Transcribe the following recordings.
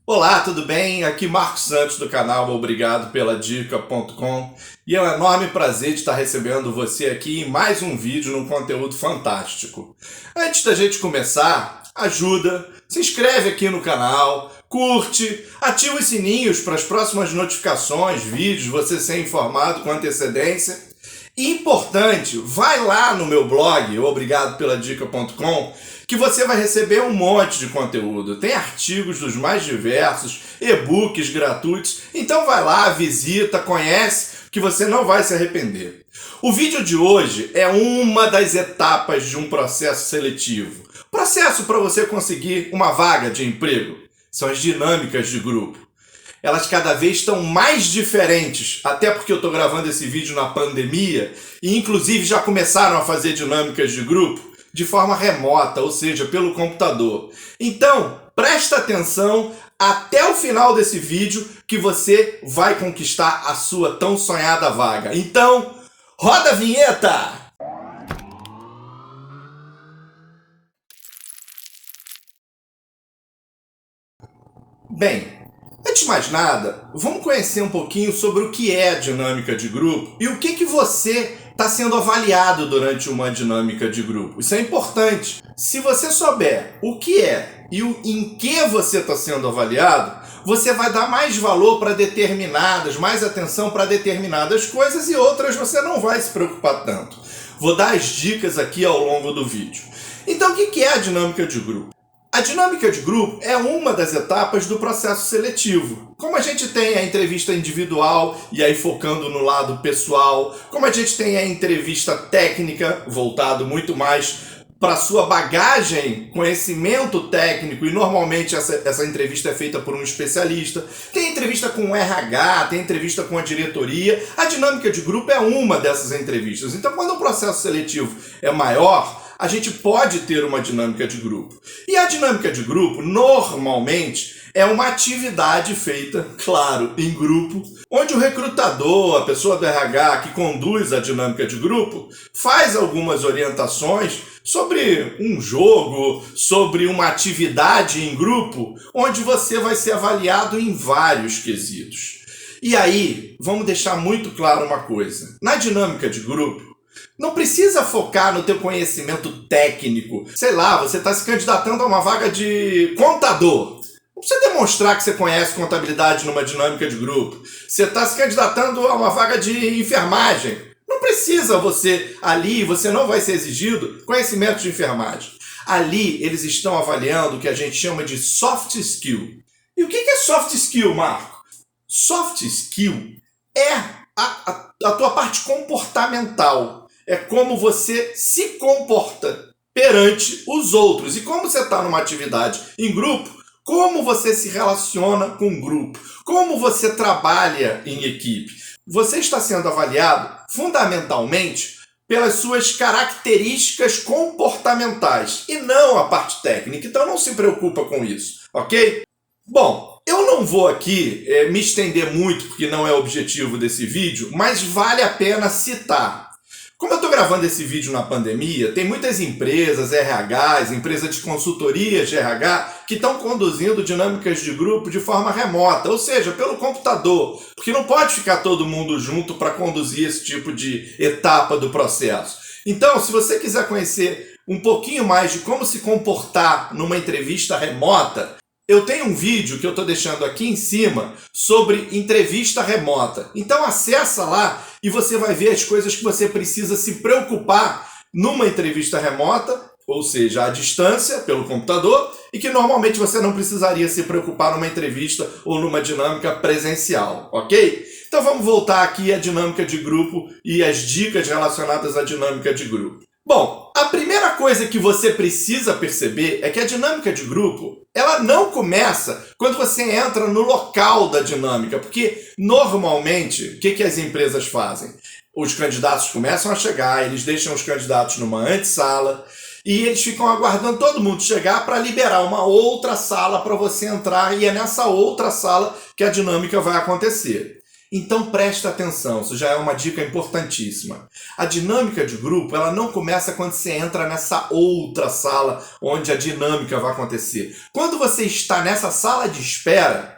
Olá, tudo bem? Aqui Marcos Santos do canal Obrigado pela Dica.com e é um enorme prazer de estar recebendo você aqui em mais um vídeo num conteúdo fantástico. Antes da gente começar, se inscreve aqui no canal, curte, ativa os sininhos para as próximas notificações, vídeos, você ser informado com antecedência. E importante, vai lá no meu blog, Obrigado pela Dica.com, que você vai receber um monte de conteúdo. Tem artigos dos mais diversos, e-books gratuitos. Então vai lá, visita, conhece, que você não vai se arrepender. O vídeo de hoje é uma das etapas de um processo seletivo. Processo para você conseguir uma vaga de emprego. São as dinâmicas de grupo. Elas cada vez estão mais diferentes, até porque eu estou gravando esse vídeo na pandemia e inclusive já começaram a fazer dinâmicas de grupo de forma remota, ou seja, pelo computador. Então, presta atenção até o final desse vídeo que você vai conquistar a sua tão sonhada vaga. Então, roda a vinheta! Bem, antes de mais nada, vamos conhecer um pouquinho sobre o que é a dinâmica de grupo e o que você está sendo avaliado durante uma dinâmica de grupo. Isso é importante. Se você souber o que é e em que você está sendo avaliado, você vai dar mais valor para mais atenção para determinadas coisas e outras você não vai se preocupar tanto. Vou dar as dicas aqui ao longo do vídeo. Então, o que é a dinâmica de grupo? A dinâmica de grupo é uma das etapas do processo seletivo. Como a gente tem a entrevista individual, e aí focando no lado pessoal, como a gente tem a entrevista técnica, voltado muito mais para a sua bagagem, conhecimento técnico, e normalmente essa entrevista é feita por um especialista. Tem entrevista com o RH, tem entrevista com a diretoria. A dinâmica de grupo é uma dessas entrevistas. Então, quando o processo seletivo é maior, a gente pode ter uma dinâmica de grupo. E a dinâmica de grupo, normalmente, é uma atividade feita, claro, em grupo, onde o recrutador, a pessoa do RH que conduz a dinâmica de grupo, faz algumas orientações sobre um jogo, sobre uma atividade em grupo, onde você vai ser avaliado em vários quesitos. E aí, vamos deixar muito claro uma coisa. Na dinâmica de grupo, não precisa focar no teu conhecimento técnico. Sei lá, você está se candidatando a uma vaga de contador. Não precisa demonstrar que você conhece contabilidade numa dinâmica de grupo. Você está se candidatando a uma vaga de enfermagem. Não precisa você não vai ser exigido conhecimento de enfermagem. Ali eles estão avaliando o que a gente chama de soft skill. E o que é soft skill, Marco? Soft skill é a tua parte comportamental. É como você se comporta perante os outros. E como você está numa atividade em grupo, como você se relaciona com o grupo, como você trabalha em equipe. Você está sendo avaliado fundamentalmente pelas suas características comportamentais e não a parte técnica. Então não se preocupa com isso, ok? Bom, eu não vou aqui me estender muito, porque não é o objetivo desse vídeo, mas vale a pena citar. Como eu estou gravando esse vídeo na pandemia, tem muitas empresas, RHs, empresas de consultorias de RH, que estão conduzindo dinâmicas de grupo de forma remota, ou seja, pelo computador, porque não pode ficar todo mundo junto para conduzir esse tipo de etapa do processo. Então, se você quiser conhecer um pouquinho mais de como se comportar numa entrevista remota, eu tenho um vídeo que eu estou deixando aqui em cima sobre entrevista remota. Então acessa lá e você vai ver as coisas que você precisa se preocupar numa entrevista remota, ou seja, à distância, pelo computador, e que normalmente você não precisaria se preocupar numa entrevista ou numa dinâmica presencial, ok? Então vamos voltar aqui à dinâmica de grupo e as dicas relacionadas à dinâmica de grupo. Bom, a primeira coisa que você precisa perceber é que a dinâmica de grupo, ela não começa quando você entra no local da dinâmica, porque normalmente, o que as empresas fazem? Os candidatos começam a chegar, eles deixam os candidatos numa antessala e eles ficam aguardando todo mundo chegar para liberar uma outra sala para você entrar, e é nessa outra sala que a dinâmica vai acontecer. Então presta atenção, isso já é uma dica importantíssima. A dinâmica de grupo, ela não começa quando você entra nessa outra sala onde a dinâmica vai acontecer. Quando você está nessa sala de espera,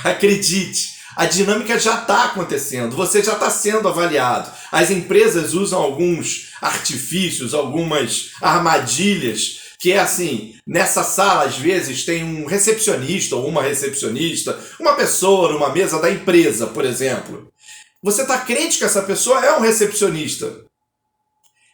acredite, a dinâmica já está acontecendo, você já está sendo avaliado. As empresas usam alguns artifícios, algumas armadilhas, que é assim, nessa sala às vezes tem um recepcionista ou uma recepcionista, uma pessoa numa mesa da empresa, por exemplo. Você está crente que essa pessoa é um recepcionista.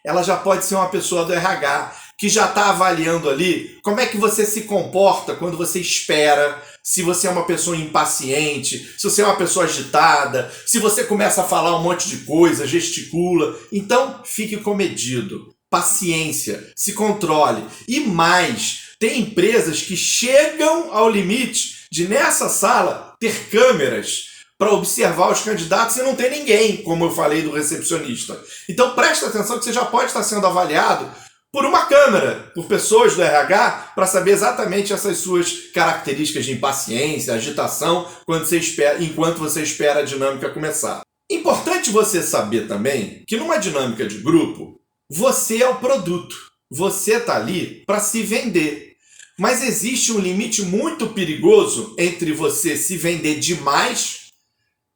Ela já pode ser uma pessoa do RH, que já está avaliando ali como é que você se comporta quando você espera, se você é uma pessoa impaciente, se você é uma pessoa agitada, se você começa a falar um monte de coisa, gesticula. Então, fique comedido. Paciência, se controle. E mais, tem empresas que chegam ao limite de, nessa sala, ter câmeras para observar os candidatos e não ter ninguém, como eu falei do recepcionista. Então presta atenção que você já pode estar sendo avaliado por uma câmera, por pessoas do RH, para saber exatamente essas suas características de impaciência, agitação, enquanto você espera a dinâmica começar. Importante você saber também que numa dinâmica de grupo, você é o produto. Você está ali para se vender. Mas existe um limite muito perigoso entre você se vender demais,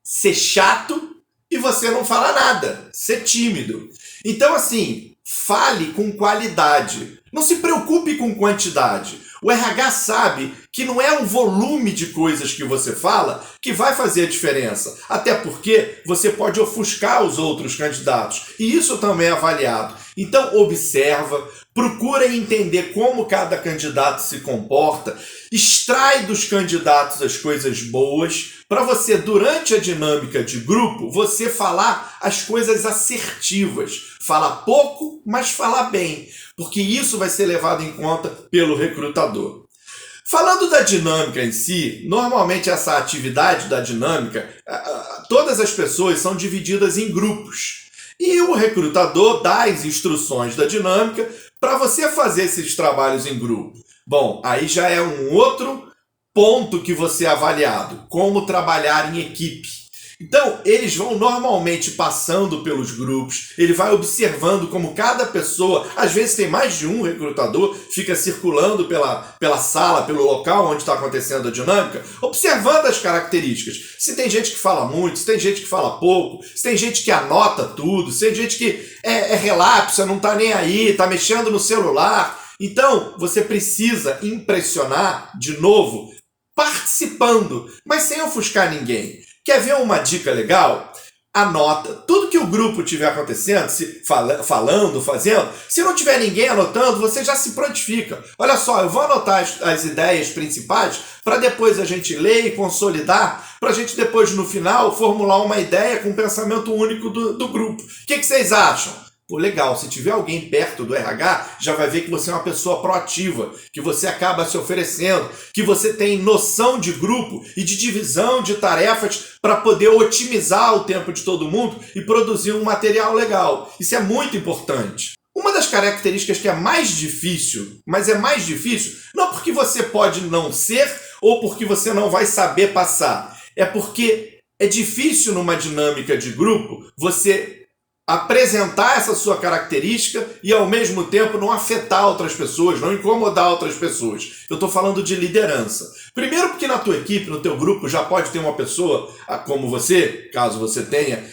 ser chato e você não falar nada, ser tímido. Então, assim, fale com qualidade. Não se preocupe com quantidade. O RH sabe que não é o volume de coisas que você fala que vai fazer a diferença. Até porque você pode ofuscar os outros candidatos. E isso também é avaliado. Então, observa, procura entender como cada candidato se comporta, extrai dos candidatos as coisas boas, para você, durante a dinâmica de grupo, você falar as coisas assertivas. Falar pouco, mas falar bem, porque isso vai ser levado em conta pelo recrutador. Falando da dinâmica em si, normalmente essa atividade da dinâmica, todas as pessoas são divididas em grupos. E o recrutador dá as instruções da dinâmica para você fazer esses trabalhos em grupo. Bom, aí já é um outro ponto que você é avaliado, como trabalhar em equipe. Então, eles vão normalmente passando pelos grupos, ele vai observando como cada pessoa, às vezes tem mais de um recrutador, fica circulando pela sala, pelo local onde está acontecendo a dinâmica, observando as características. Se tem gente que fala muito, se tem gente que fala pouco, se tem gente que anota tudo, se tem gente que é relapsa, não está nem aí, está mexendo no celular. Então, você precisa impressionar, de novo, participando, mas sem ofuscar ninguém. Quer ver uma dica legal? Anota tudo que o grupo estiver acontecendo, falando, fazendo. Se não tiver ninguém anotando, você já se prontifica. Olha só, eu vou anotar as ideias principais para depois a gente ler e consolidar, para a gente depois, no final, formular uma ideia com um pensamento único do grupo. O que vocês acham? Pô, legal, se tiver alguém perto do RH, já vai ver que você é uma pessoa proativa, que você acaba se oferecendo, que você tem noção de grupo e de divisão de tarefas para poder otimizar o tempo de todo mundo e produzir um material legal. Isso é muito importante. Uma das características que é mais difícil, mas é mais difícil, não porque você pode não ser ou porque você não vai saber passar, é porque é difícil numa dinâmica de grupo você apresentar essa sua característica e ao mesmo tempo não afetar outras pessoas, não incomodar outras pessoas. Eu estou falando de liderança. Primeiro porque na tua equipe, no teu grupo, já pode ter uma pessoa como você, caso você tenha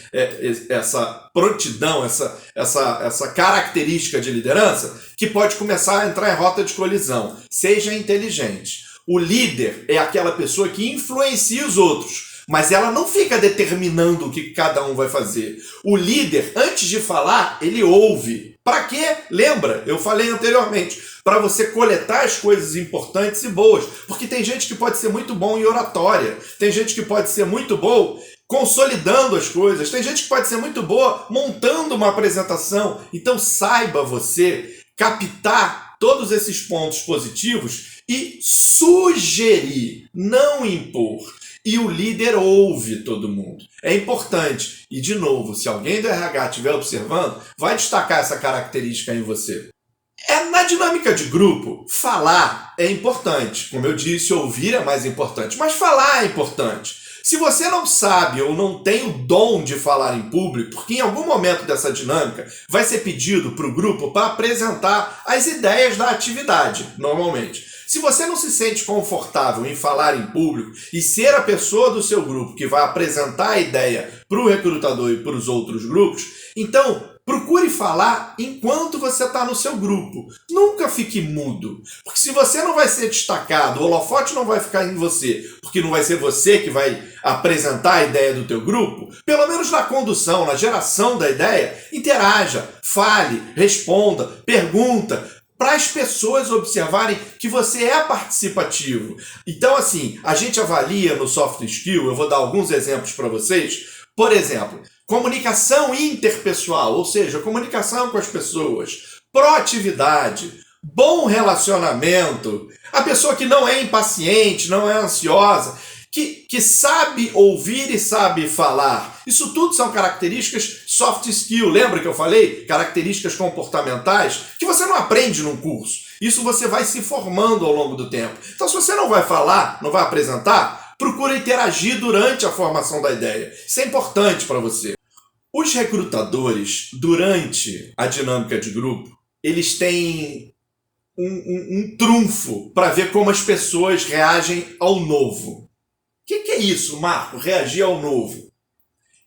essa prontidão, essa característica de liderança, que pode começar a entrar em rota de colisão. Seja inteligente. O líder é aquela pessoa que influencia os outros, mas ela não fica determinando o que cada um vai fazer. O líder, antes de falar, ele ouve. Para quê? Lembra? Eu falei anteriormente. Para você coletar as coisas importantes e boas. Porque tem gente que pode ser muito bom em oratória. Tem gente que pode ser muito bom consolidando as coisas. Tem gente que pode ser muito boa montando uma apresentação. Então saiba você captar todos esses pontos positivos e sugerir, não impor. E o líder ouve todo mundo. É importante. E, de novo, se alguém do RH estiver observando, vai destacar essa característica em você. Na dinâmica de grupo, falar é importante. Como eu disse, ouvir é mais importante. Mas falar é importante. Se você não sabe ou não tem o dom de falar em público, porque em algum momento dessa dinâmica vai ser pedido para o grupo para apresentar as ideias da atividade, normalmente. Se você não se sente confortável em falar em público e ser a pessoa do seu grupo que vai apresentar a ideia para o recrutador e para os outros grupos, então procure falar enquanto você está no seu grupo. Nunca fique mudo, porque se você não vai ser destacado, o holofote não vai ficar em você, porque não vai ser você que vai apresentar a ideia do teu grupo, pelo menos na condução, na geração da ideia, interaja, fale, responda, pergunta, para as pessoas observarem que você é participativo. Então, assim, a gente avalia no soft skill, eu vou dar alguns exemplos para vocês. Por exemplo, comunicação interpessoal, ou seja, comunicação com as pessoas, proatividade, bom relacionamento, a pessoa que não é impaciente, não é ansiosa, que sabe ouvir e sabe falar. Isso tudo são características soft skill. Lembra que eu falei? Características comportamentais que você não aprende num curso. Isso você vai se formando ao longo do tempo. Então, se você não vai falar, não vai apresentar, procura interagir durante a formação da ideia. Isso é importante para você. Os recrutadores, durante a dinâmica de grupo, eles têm um trunfo para ver como as pessoas reagem ao novo. O que é isso, Marco? Reagir ao novo?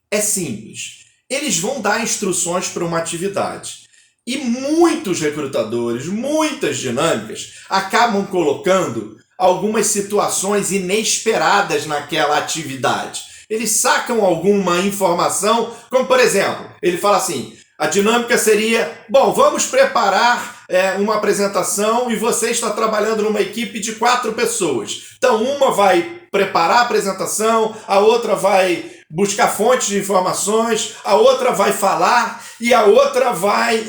É simples. Eles vão dar instruções para uma atividade. E muitos recrutadores, muitas dinâmicas, acabam colocando algumas situações inesperadas naquela atividade. Eles sacam alguma informação, como por exemplo, ele fala assim, a dinâmica seria, bom, vamos preparar uma apresentação e você está trabalhando numa equipe de 4 pessoas. Então, uma vai preparar a apresentação, a outra vai buscar fontes de informações, a outra vai falar e a outra vai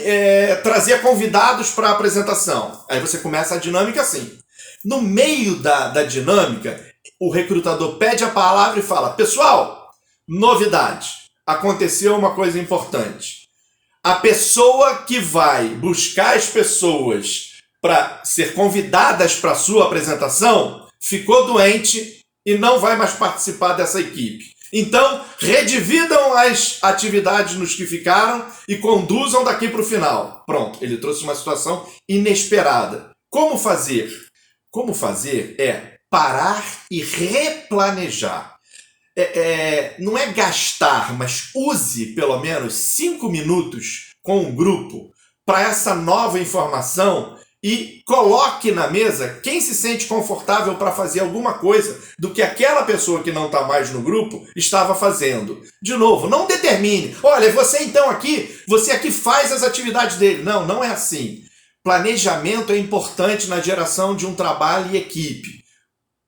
trazer convidados para a apresentação. Aí você começa a dinâmica assim. No meio da dinâmica, o recrutador pede a palavra e fala, pessoal, novidade, aconteceu uma coisa importante. A pessoa que vai buscar as pessoas para ser convidadas para a sua apresentação ficou doente e não vai mais participar dessa equipe. Então, redividam as atividades nos que ficaram e conduzam daqui para o final. Pronto, ele trouxe uma situação inesperada. Como fazer? Como fazer é parar e replanejar. Não é gastar, mas use pelo menos 5 minutos com o grupo para essa nova informação e coloque na mesa quem se sente confortável para fazer alguma coisa do que aquela pessoa que não está mais no grupo estava fazendo. De novo, não determine. Olha, você então aqui, você aqui faz as atividades dele. Não, não é assim. Planejamento é importante na geração de um trabalho em equipe.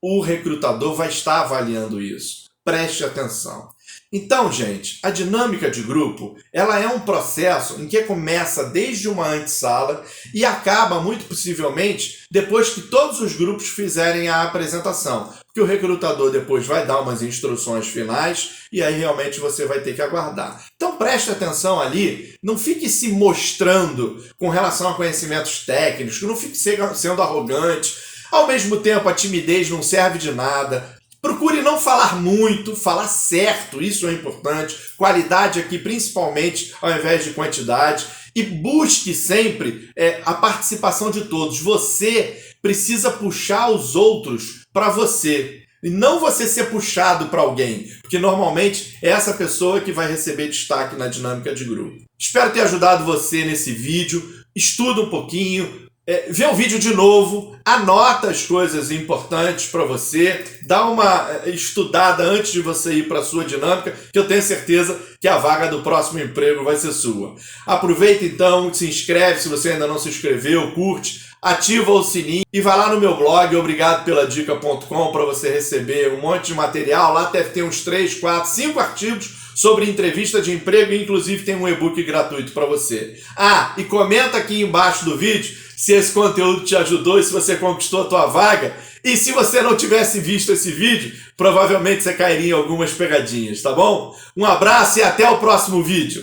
O recrutador vai estar avaliando isso. Preste atenção. Então, gente, a dinâmica de grupo, ela é um processo em que começa desde uma antessala e acaba, muito possivelmente, depois que todos os grupos fizerem a apresentação. Porque o recrutador depois vai dar umas instruções finais e aí realmente você vai ter que aguardar. Então preste atenção ali, não fique se mostrando com relação a conhecimentos técnicos, não fique sendo arrogante. Ao mesmo tempo, a timidez não serve de nada. Procure não falar muito, falar certo, isso é importante. Qualidade aqui, principalmente, ao invés de quantidade. E busque sempre a participação de todos. Você precisa puxar os outros para você. E não você ser puxado para alguém. Porque normalmente é essa pessoa que vai receber destaque na dinâmica de grupo. Espero ter ajudado você nesse vídeo. Estuda um pouquinho. Vê o vídeo de novo, anota as coisas importantes para você, dá uma estudada antes de você ir para a sua dinâmica, que eu tenho certeza que a vaga do próximo emprego vai ser sua. Aproveita então, se inscreve se você ainda não se inscreveu, curte, ativa o sininho e vai lá no meu blog, obrigadoPeladica.com, para você receber um monte de material. Lá deve ter uns 3, 4, 5 artigos sobre entrevista de emprego e inclusive tem um e-book gratuito para você. E comenta aqui embaixo do vídeo se esse conteúdo te ajudou e se você conquistou a tua vaga. E se você não tivesse visto esse vídeo, provavelmente você cairia em algumas pegadinhas, tá bom? Um abraço e até o próximo vídeo.